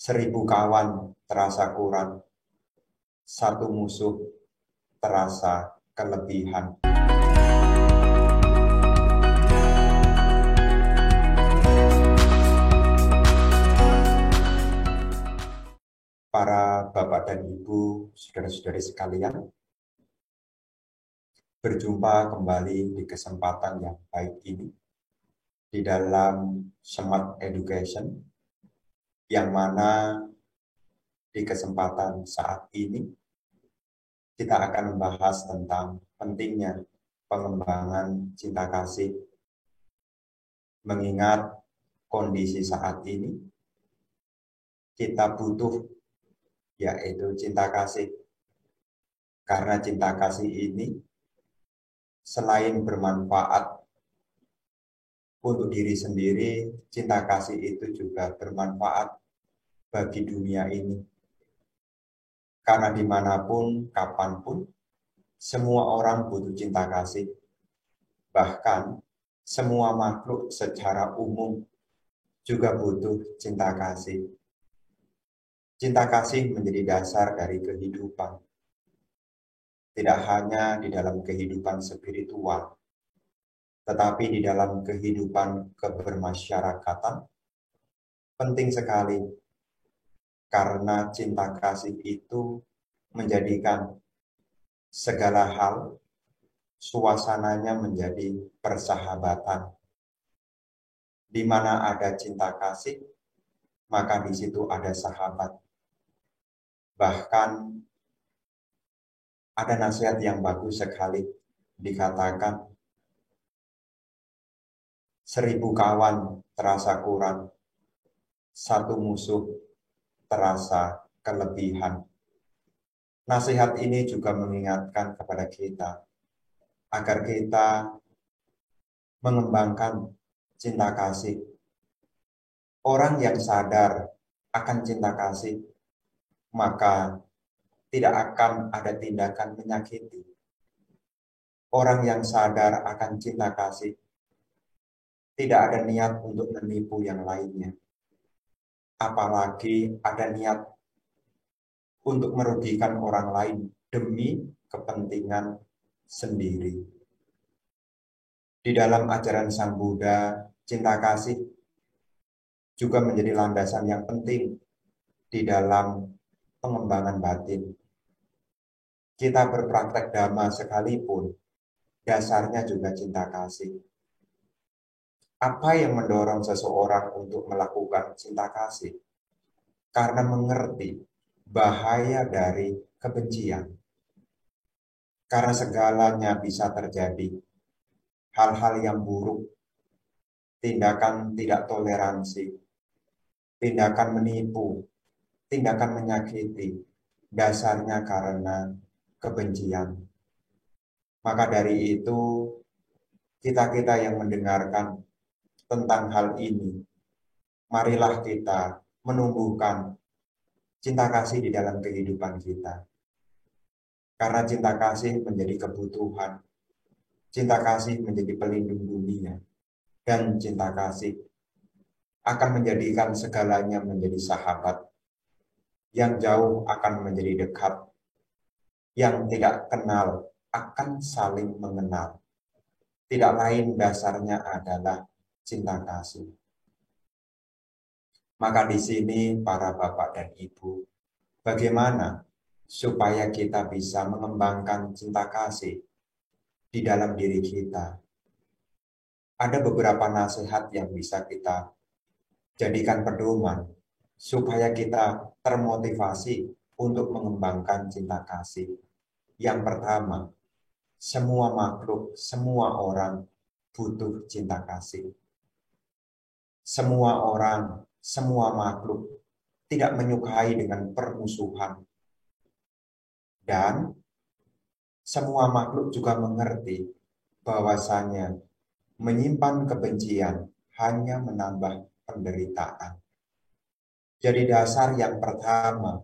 1000 kawan terasa kurang, satu musuh terasa kelebihan. Para bapak dan ibu, saudara-saudari sekalian, berjumpa kembali di kesempatan yang baik ini di dalam Smart Education, yang mana di kesempatan saat ini kita akan membahas tentang pentingnya pengembangan cinta kasih, mengingat kondisi saat ini kita butuh yaitu cinta kasih, karena cinta kasih ini selain bermanfaat untuk diri sendiri, cinta kasih itu juga bermanfaat bagi dunia ini. Karena dimanapun, kapanpun, semua orang butuh cinta kasih. Bahkan, semua makhluk secara umum juga butuh cinta kasih. Cinta kasih menjadi dasar dari kehidupan. Tidak hanya di dalam kehidupan spiritual, tetapi di dalam kehidupan kebermasyarakatan, penting sekali. Karena cinta kasih itu menjadikan segala hal, suasananya menjadi persahabatan. Di mana ada cinta kasih, maka di situ ada sahabat. Bahkan ada nasihat yang bagus sekali, dikatakan 1000 kawan terasa kurang, satu musuh terasa kelebihan. Nasihat ini juga mengingatkan kepada kita agar kita mengembangkan cinta kasih. Orang yang sadar akan cinta kasih, maka tidak akan ada tindakan menyakiti. Orang yang sadar akan cinta kasih, tidak ada niat untuk menipu yang lainnya. Apalagi ada niat untuk merugikan orang lain demi kepentingan sendiri. Di dalam ajaran Sang Buddha, cinta kasih juga menjadi landasan yang penting di dalam pengembangan batin. Kita berpraktek dhamma sekalipun, dasarnya juga cinta kasih. Apa yang mendorong seseorang untuk melakukan cinta kasih? Karena mengerti bahaya dari kebencian. Karena segalanya bisa terjadi. Hal-hal yang buruk, tindakan tidak toleransi, tindakan menipu, tindakan menyakiti, dasarnya karena kebencian. Maka dari itu, kita-kita yang mendengarkan tentang hal ini, marilah kita menumbuhkan cinta kasih di dalam kehidupan kita. Karena cinta kasih menjadi kebutuhan, cinta kasih menjadi pelindung dunia, dan cinta kasih akan menjadikan segalanya menjadi sahabat. Yang jauh akan menjadi dekat, yang tidak kenal akan saling mengenal. Tidak lain dasarnya adalah cinta kasih. Maka di sini para bapak dan ibu, bagaimana supaya kita bisa mengembangkan cinta kasih di dalam diri kita? Ada beberapa nasihat yang bisa kita jadikan pedoman supaya kita termotivasi untuk mengembangkan cinta kasih. Yang pertama, semua makhluk, semua orang butuh cinta kasih. Semua orang, semua makhluk tidak menyukai dengan permusuhan. Dan semua makhluk juga mengerti bahwasanya menyimpan kebencian hanya menambah penderitaan. Jadi dasar yang pertama,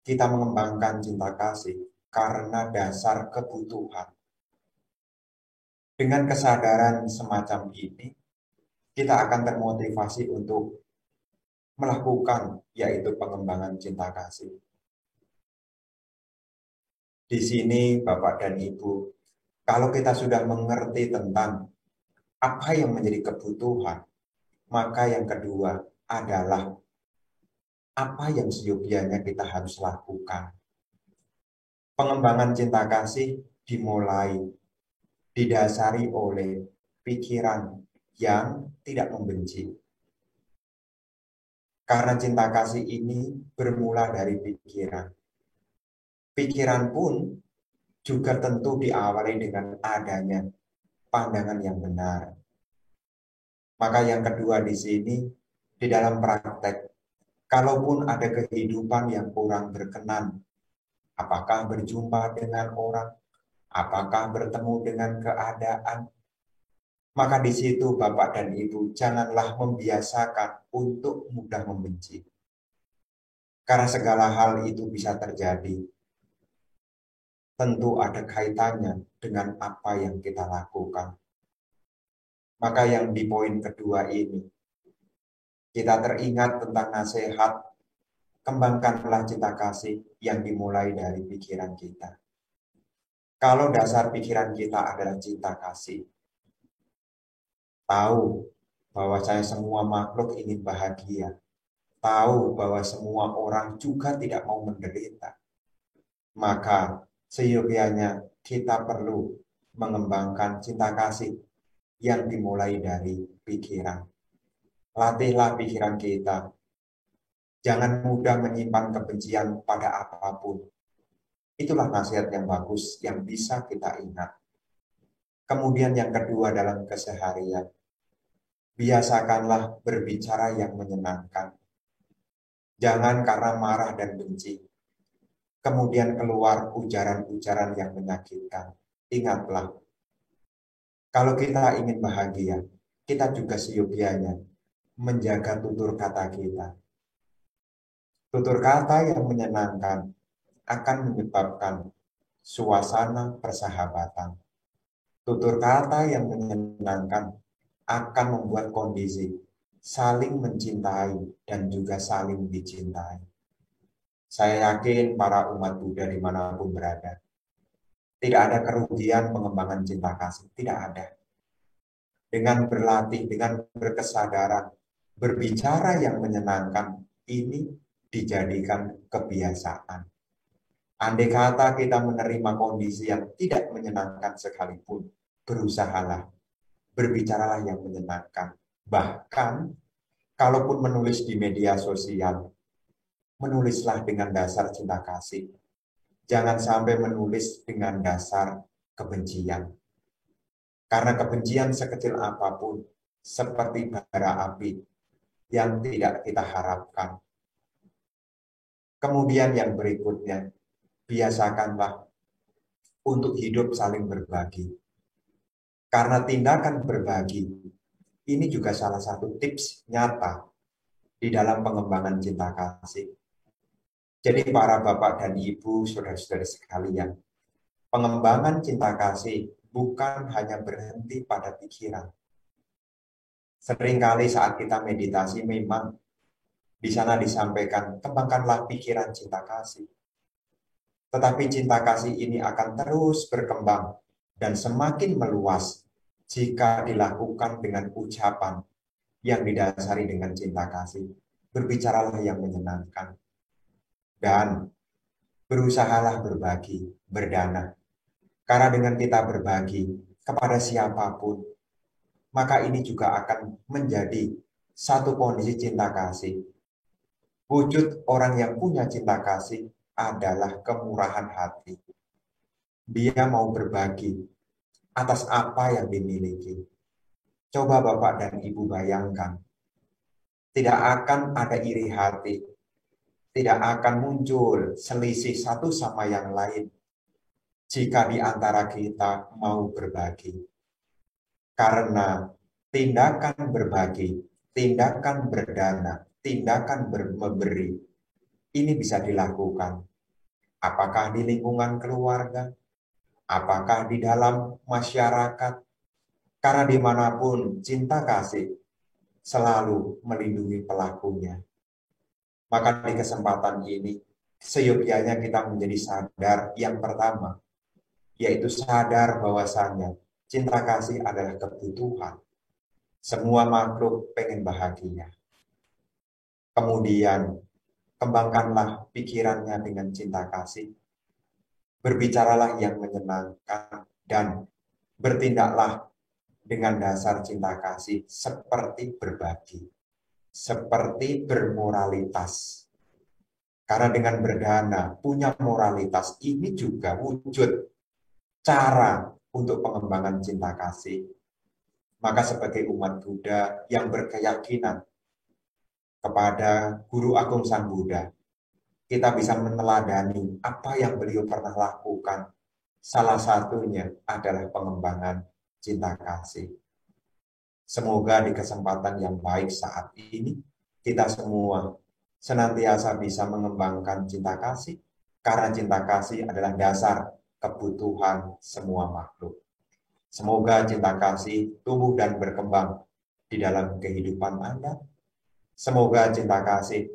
kita mengembangkan cinta kasih karena dasar kebutuhan. Dengan kesadaran semacam ini, kita akan termotivasi untuk melakukan, yaitu pengembangan cinta kasih. Di sini Bapak dan Ibu, kalau kita sudah mengerti tentang apa yang menjadi kebutuhan, maka yang kedua adalah apa yang seyogianya kita harus lakukan. Pengembangan cinta kasih dimulai, didasari oleh pikiran yang tidak membenci. Karena cinta kasih ini bermula dari pikiran. Pikiran pun juga tentu diawali dengan adanya pandangan yang benar. Maka yang kedua di sini, di dalam praktek, kalaupun ada kehidupan yang kurang berkenan, apakah berjumpa dengan orang, apakah bertemu dengan keadaan, maka di situ Bapak dan Ibu janganlah membiasakan untuk mudah membenci. Karena segala hal itu bisa terjadi. Tentu ada kaitannya dengan apa yang kita lakukan. Maka yang di poin kedua ini, kita teringat tentang nasihat, kembangkanlah cinta kasih yang dimulai dari pikiran kita. Kalau dasar pikiran kita adalah cinta kasih, tahu bahwa saya semua makhluk ingin bahagia, tahu bahwa semua orang juga tidak mau menderita, maka seyogianya kita perlu mengembangkan cinta kasih yang dimulai dari pikiran. Latihlah pikiran kita. Jangan mudah menyimpan kebencian pada apapun. Itulah nasihat yang bagus yang bisa kita ingat. Kemudian yang kedua dalam keseharian. Biasakanlah berbicara yang menyenangkan. Jangan karena marah dan benci kemudian keluar ujaran-ujaran yang menyakitkan. Ingatlah, kalau kita ingin bahagia, kita juga seyogianya menjaga tutur kata kita. Tutur kata yang menyenangkan akan menyebabkan suasana persahabatan. Tutur kata yang menyenangkan akan membuat kondisi saling mencintai dan juga saling dicintai. Saya yakin para umat Buddha dimanapun berada, tidak ada kerugian pengembangan cinta kasih, tidak ada. Dengan berlatih, dengan berkesadaran, berbicara yang menyenangkan, ini dijadikan kebiasaan. Andai kata kita menerima kondisi yang tidak menyenangkan sekalipun, berusahalah, berbicaralah yang menyenangkan. Bahkan, kalaupun menulis di media sosial, menulislah dengan dasar cinta kasih. Jangan sampai menulis dengan dasar kebencian. Karena kebencian sekecil apapun, seperti bara api yang tidak kita harapkan. Kemudian yang berikutnya, biasakanlah untuk hidup saling berbagi. Karena tindakan berbagi, ini juga salah satu tips nyata di dalam pengembangan cinta kasih. Jadi para bapak dan ibu, saudara-saudara sekalian, pengembangan cinta kasih bukan hanya berhenti pada pikiran. Seringkali saat kita meditasi memang di sana disampaikan, kembangkanlah pikiran cinta kasih. Tetapi cinta kasih ini akan terus berkembang dan semakin meluas jika dilakukan dengan ucapan yang didasari dengan cinta kasih. Berbicaralah yang menyenangkan. Dan berusahalah berbagi, berdana. Karena dengan kita berbagi kepada siapapun, maka ini juga akan menjadi satu kondisi cinta kasih. Wujud orang yang punya cinta kasih adalah kemurahan hati. Dia mau berbagi atas apa yang dimiliki. Coba Bapak dan Ibu bayangkan, tidak akan ada iri hati, tidak akan muncul selisih satu sama yang lain jika di antara kita mau berbagi. Karena tindakan berbagi, tindakan berdana, tindakan memberi, ini bisa dilakukan. Apakah di lingkungan keluarga, apakah di dalam masyarakat, karena dimanapun cinta kasih selalu melindungi pelakunya. Maka di kesempatan ini, seyogyanya kita menjadi sadar yang pertama, yaitu sadar bahwasannya cinta kasih adalah kebutuhan. Semua makhluk pengen bahagia. Kemudian, kembangkanlah pikirannya dengan cinta kasih. Berbicaralah yang menyenangkan dan bertindaklah dengan dasar cinta kasih seperti berbagi, seperti bermoralitas. Karena dengan berdana, punya moralitas, ini juga wujud cara untuk pengembangan cinta kasih. Maka sebagai umat Buddha yang berkeyakinan kepada Guru Agung Sang Buddha, kita bisa meneladani apa yang beliau pernah lakukan. Salah satunya adalah pengembangan cinta kasih. Semoga di kesempatan yang baik saat ini, kita semua senantiasa bisa mengembangkan cinta kasih, karena cinta kasih adalah dasar kebutuhan semua makhluk. Semoga cinta kasih tumbuh dan berkembang di dalam kehidupan Anda. Semoga cinta kasih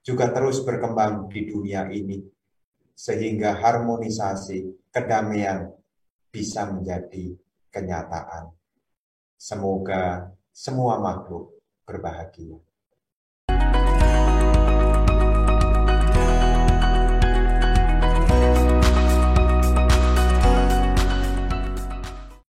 juga terus berkembang di dunia ini, sehingga harmonisasi, kedamaian bisa menjadi kenyataan. Semoga semua makhluk berbahagia.